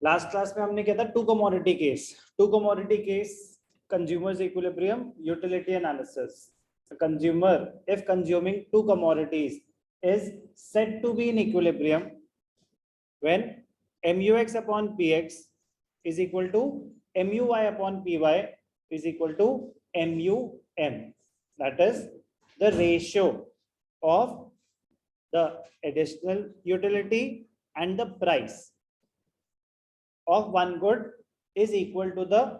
Last class में हमने किया था two commodity case, consumer's equilibrium, utility analysis. Consumer if consuming two commodities is said to be in equilibrium when mux upon px is equal to muy upon py is equal to mum. That is the ratio of the additional utility and the price of one good is equal to the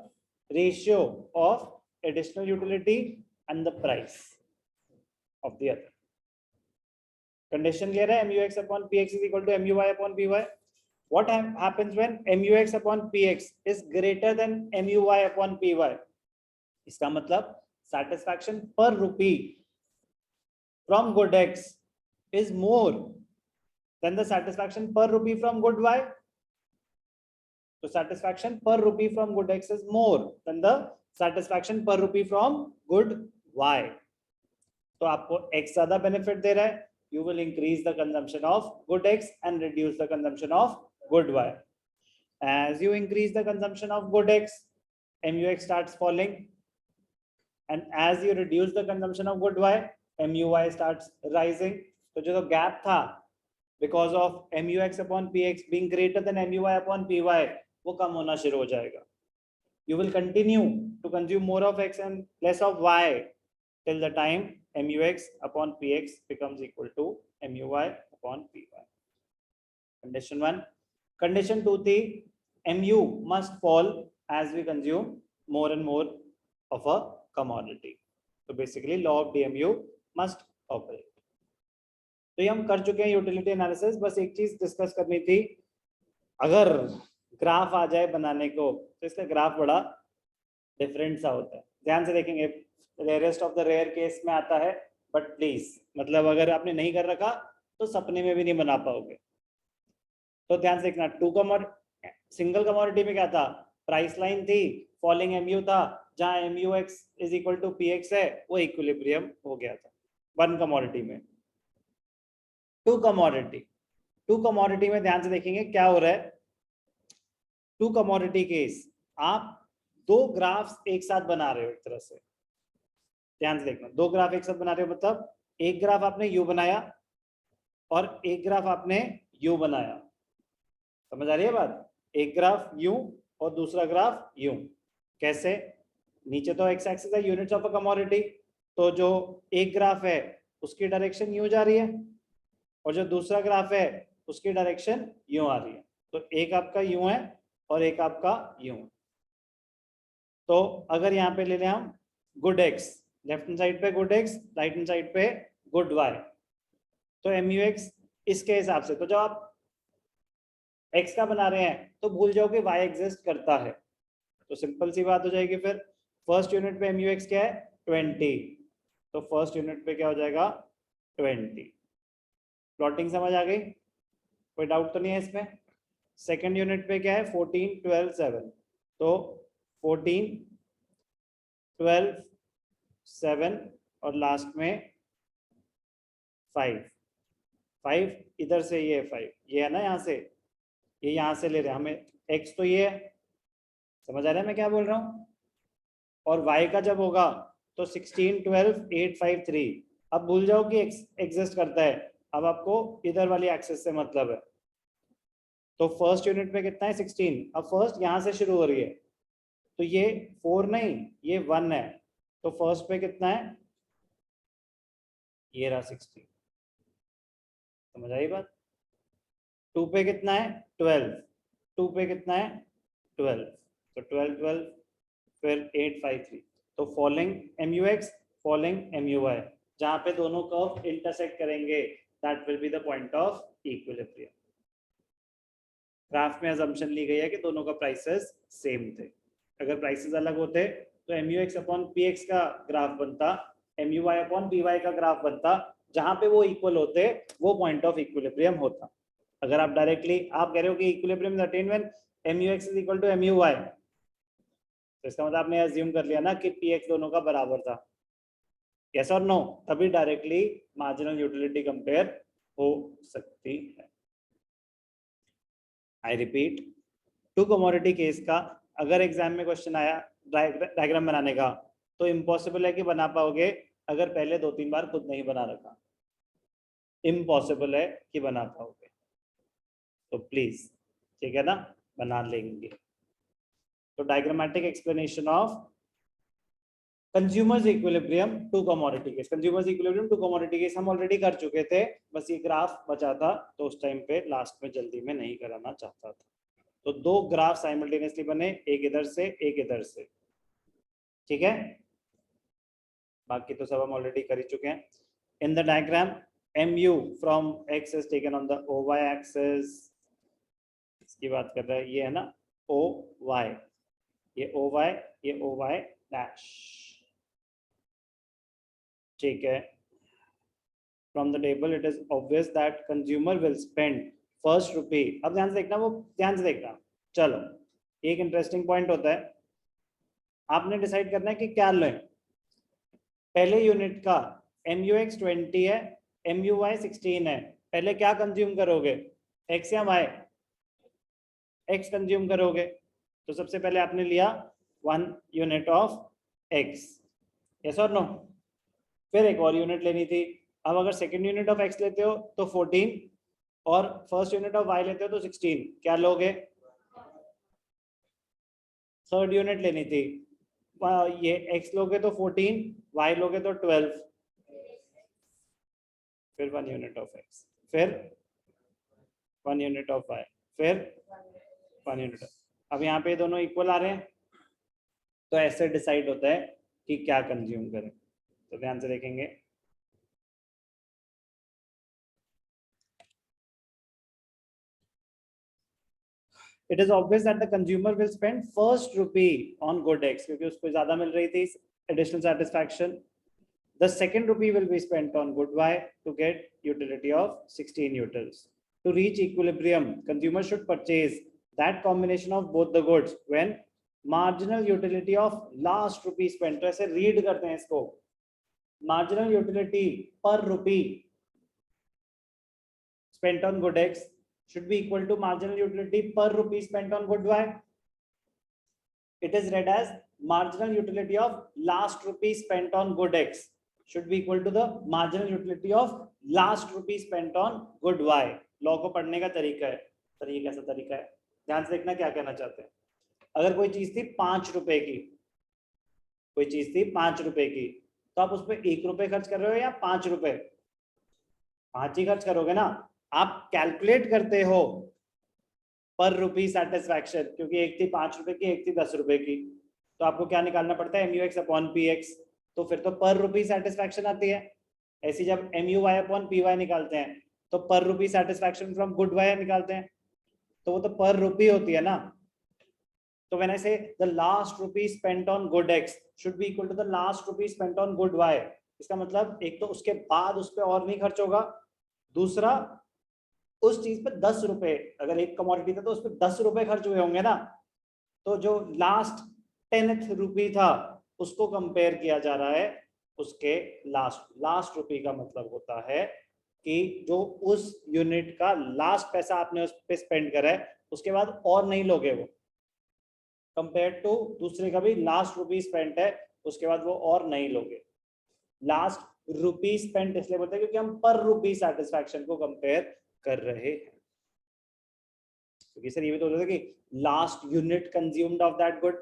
ratio of additional utility and the price of the other. Condition clear है? Mux upon px is equal to muy upon py. What happens when mux upon px is greater than muy upon py? इसका मतलब satisfaction per rupee from good x is more than the satisfaction per rupee from good y. So satisfaction per rupee from good x is more than the satisfaction per rupee from good y. तो आपको x ज्यादा benefit दे रहा है, you will increase the consumption of good x and reduce the consumption of good y. As you increase the consumption of good x, mux starts falling, and as you reduce the consumption of good y, muy starts rising. तो जो gap था because of mux upon px being greater than muy upon py, वो कम होना शुरू हो जाएगा. You will continue to consume more of x and less of y till the time mux upon px becomes equal to muy upon py. Condition 1. Condition 2 थी mu must fall as we consume more and more of a commodity. So basically law of DMU must operate. तो ये हम कर चुके हैं utility analysis. बस एक चीज डिस्कस करनी थी, अगर ग्राफ आ जाए बनाने को तो इसका ग्राफ बड़ा डिफरेंट सा होता है. ध्यान से देखेंगे, rarest of the rare case में आता है, बट प्लीज मतलब अगर आपने नहीं कर रखा तो सपने में भी नहीं बना पाओगे. तो ध्यान से देखना, सिंगल कमोडिटी में क्या था, प्राइस लाइन थी, फॉलिंग एमयू था, जहां MU X is equal to P X है, वो इक्विलिब्रियम हो गया था वन कमोडिटी में. टू कमोडिटी में ध्यान से देखेंगे क्या हो रहा है. टू कमोडिटी केस, आप दो ग्राफ्स एक साथ बना रहे हो. एक तरह से ध्यान से देखना, दो ग्राफ एक साथ बना रहे हो मतलब एक ग्राफ आपने यू बनाया और एक ग्राफ आपने यू बनाया. समझ आ रही है बात? एक ग्राफ यू और दूसरा ग्राफ यू. कैसे? नीचे तो एक्स एक्सिस है, यूनिट्स ऑफ अ कमोडिटी, तो जो एक ग्राफ है उसकी डायरेक्शन यू जा रही है और जो दूसरा ग्राफ है उसकी डायरेक्शन यू आ रही है. तो एक आपका यू है और एक आपका यू. तो अगर यहाँ पे ले लें हम good X, left hand side पे good X, right hand side पे गुड वाई, तो एमयू एक्स इसके हिसाब से. तो जब आप एक्स का बना रहे हैं तो भूल जाओ कि वाई एग्जिस्ट करता है. तो सिंपल सी बात हो जाएगी फिर. फर्स्ट यूनिट पे एमयू एक्स क्या है? 20. तो फर्स्ट यूनिट पे क्या हो जाएगा? 20. प्लॉटिंग समझ आ गई? कोई डाउट तो नहीं है इसमें? सेकेंड यूनिट पे क्या है? 14, 12, 7. तो 14, 12, 7 और लास्ट में 5 इधर से, ये 5 ये है ना, यहाँ से ये यहाँ से ले रहे हैं हमें. x तो ये है, समझ आ रहा है मैं क्या बोल रहा हूँ? और y का जब होगा तो 16, 12, 8, 5, 3. अब भूल जाओ कि x एग्जिस्ट करता है, अब आपको इधर वाली एक्सिस से मतलब है. तो फर्स्ट यूनिट पे कितना है? 16. अब फर्स्ट यहाँ से शुरू हो रही है, तो ये 4 नहीं, ये 1 है. तो फर्स्ट पे कितना है? ये रहा 16. समझ आई बात? 2 पे कितना है? 12. 2 पे कितना है? 12. तो 12, 12 फिर 8, 5, 3. तो फॉलिंग MUX, फॉलिंग MUY, जहां पे दोनों कर्व इंटरसेक्ट करेंगे, that will be the point of equilibrium. Graph में अजम्पशन ली गई है कि दोनों का प्राइसेस सेम थे. अगर प्राइसेस अलग होते तो MUX अपॉन PX का ग्राफ बनता, MUY अपॉन PY का ग्राफ बनता. जहां पे वो इक्वल होते वो पॉइंट ऑफ इक्विलिब्रियम होता. अगर आप डायरेक्टली आप कह रहे हो कि equilibrium is attend when MUX is equal to MUY, तो इसका मतलब आपने अज्यूम कर लिया ना कि PX दोनों का बराबर था. यस और नो? तभी डायरेक्टली मार्जिनल यूटिलिटी कंपेयर हो सकती है. I repeat, two commodity case का अगर एग्जाम में क्वेश्चन आया डायग्राम बनाने का, तो इम्पॉसिबल है कि बना पाओगे अगर पहले 2-3 बार खुद नहीं बना रखा, इम्पॉसिबल है कि बना पाओगे। तो प्लीज, ठीक है ना, बना लेंगे। तो diagrammatic explanation of consumer's equilibrium two commodity case. Consumer's equilibrium two commodity case हम ऑलरेडी कर चुके थे, बस ये ग्राफ बचा था, तो उस टाइम पे लास्ट में जल्दी में नहीं कराना चाहता था। तो 2 ग्राफ साइमल्टेनियसली बने, एक इधर से एक इधर से, ठीक है। बाकी तो सब हम ऑलरेडी कर ही चुके हैं। In the diagram mu from x is taken on the OY axis, इसकी बात कर रहा है, ये है ना OY, ये OY, ये OY डैश, ठीक है। From the table it is obvious that consumer will spend first rupee, अब ध्यान से देखना, वो ध्यान से देखना। चलो, एक इंटरेस्टिंग पॉइंट होता है, आपने डिसाइड करना है कि क्या लें। पहले यूनिट का MUX 20 है, MUY 16 है, पहले क्या कंज्यूम करोगे, x या y? x कंज्यूम करोगे। तो सबसे पहले आपने लिया 1 यूनिट ऑफ x, यस और नो। फिर एक और यूनिट लेनी थी। अब अगर सेकंड यूनिट ऑफ x लेते हो तो 14, और फर्स्ट यूनिट ऑफ y लेते हो तो 16, क्या लोगे? थर्ड यूनिट लेनी थी, ये x लोगे तो 14, y लोगे तो 12, फिर 1 यूनिट ऑफ x, फिर 1 यूनिट ऑफ y, फिर 1 यूनिट। अब यहाँ पे दोनों इक्वल आ रहे हैं, तो ऐसे डिसाइड होता है कि क्या कंज्यूम करें। तो ध्यान से देखेंगे, it is obvious that the consumer will spend first rupee on good X, क्योंकि उसको ज्यादा मिल रही थी additional satisfaction. The second rupee will be spent on good Y to get utility of 16 utils. To reach equilibrium, consumer should purchase that combination of both the goods when marginal utility of last rupee spent. तो ऐसे read करते हैं इसको, marginal utility per rupee spent on good X should be equal to marginal utility per rupee spent on good Y. It is read as marginal utility of last rupee spent on good X should be equal to the marginal utility of last rupee spent on good Y. Law को पढ़ने का तरीका है, तरीका कैसा तरीका है, ध्यान से देखना क्या कहना चाहते हैं। अगर कोई चीज थी 5 रुपए की, कोई चीज थी 5 रुपए की, तो आप उस पर 1 रुपए खर्च कर रहे हो या 5 रुपए? 5 ही खर्च करोगे ना। आप कैलकुलेट करते हो पर रुपी सेटिस्फैक्शन, क्योंकि एक थी 5 रुपए की, एक थी 10 रुपए की, तो आपको क्या निकालना पड़ता है, MUX अपॉन PX, तो फिर तो पर रुपी सेटिस्फैक्शन आती है। ऐसी जब MUY अपॉन PY निकालते हैं तो पर रुपी सेटिस्फैक्शन फ्रॉम गुड वाई निकालते हैं, तो वो तो पर रुपी होती है ना। तो when I say the last rupee spent on good X should be equal to the last rupee spent on good Y, इसका मतलब एक तो उसके बाद उस पर और नहीं खर्च होगा, दूसरा उस चीज पे 10 रुपए, अगर एक कमोडिटी था तो उस पर 10 रुपए खर्च हुए होंगे ना, तो जो लास्ट 10th रुपी था उसको कंपेयर किया जा रहा है उसके लास्ट रुपी का मतलब होता है कि जो उस यूनिट का लास्ट पैसा आपने उस पे स्पेंड करा है उसके बाद और नहीं लोगे वो, कंपेयर टू दूसरे का भी लास्ट रुपी स्पेंट है उसके बाद वो और नहीं लोगे। लास्ट रुपी स्पेंट इसलिए बोलते हैं क्योंकि हम पर रुपी सेटिस्फैक्शन को कंपेयर कर रहे हैं। क्योंकि सर ये भी तो बोल रहे थे कि last unit consumed of that good,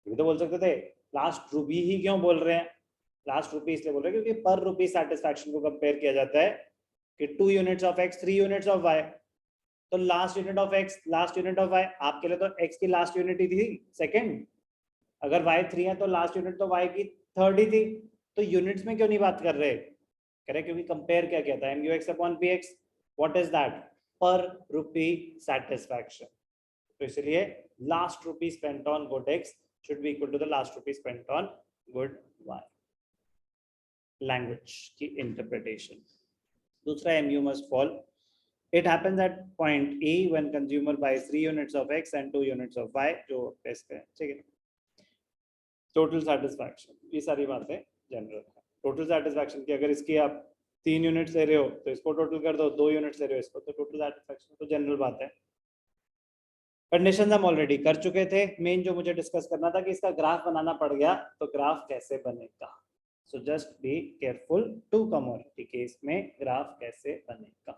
ये भी तो बोल सकते थे लास्ट रुपी ही क्यों बोल रहे हैं, लास्ट रुपी इसलिए बोल रहे हैं क्योंकि पर रुपी सेटिस्फैक्शन को कंपेयर किया जाता है कि 2 units of x 3 units of y, तो last unit of x last unit of y, आपके लिए तो x की लास्ट यूनिट ही थी सेकंड, अगर y 3 है तो लास्ट यूनिट तो y की थर्ड ही थी, तो यूनिट्स में क्यों नहीं बात कर रहे, कह रहे क्योंकि कंपेयर क्या किया था, MUX upon PX, what is that, पर रुपी सेटिस्फैक्शन, तो इसलिए last rupee spent on good X should be equal to the last rupee spent on good Y. Language की interpretation. दूसरा MU must fall. It happens at point E when consumer buys 3 units of X and 2 units of Y, जो test है, ठीक है। Total satisfaction, ये सारी बातें general है। Total satisfaction की अगर इसकी आप 3 यूनिट्स ले रहे हो तो इसको टोटल कर दो, 2 यूनिट्स ले रहे हो इसको, तो टोटल सेटिस्फैक्शन तो जनरल बात है। कंडीशन हम ऑलरेडी कर चुके थे। मेन जो मुझे डिस्कस करना था कि इसका ग्राफ बनाना पड़ गया तो ग्राफ कैसे बनेगा। So just be careful, two commodity case में ग्राफ कैसे बनेगा।